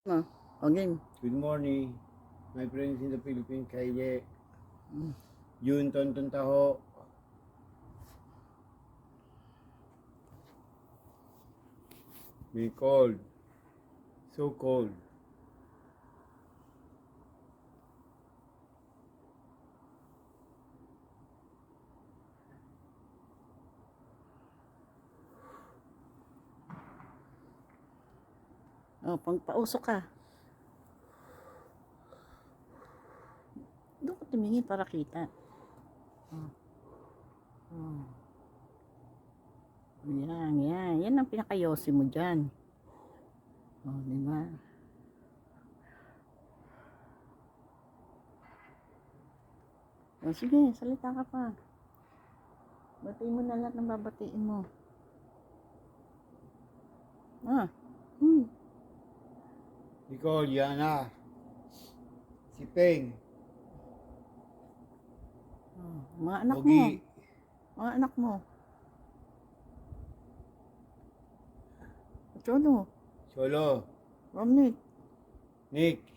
Ah, okay. Good morning, my friends in the Philippines. Kaile, June Tonton Taho. Be cold, so cold. Oh, pagpausok ka. Doon ka tumingin para kita. Oh. Oh. Yan. Yan ang pinakayosi mo dyan. Oh, di ba? Oh, sige, salita ka pa. Batiin mo na lahat ng babatiin mo. Ah, Nicole, Yana, si Peng, Oh, mga anak mo. Ogi, Mga anak mo. Chono, Solo, Romney, Nick.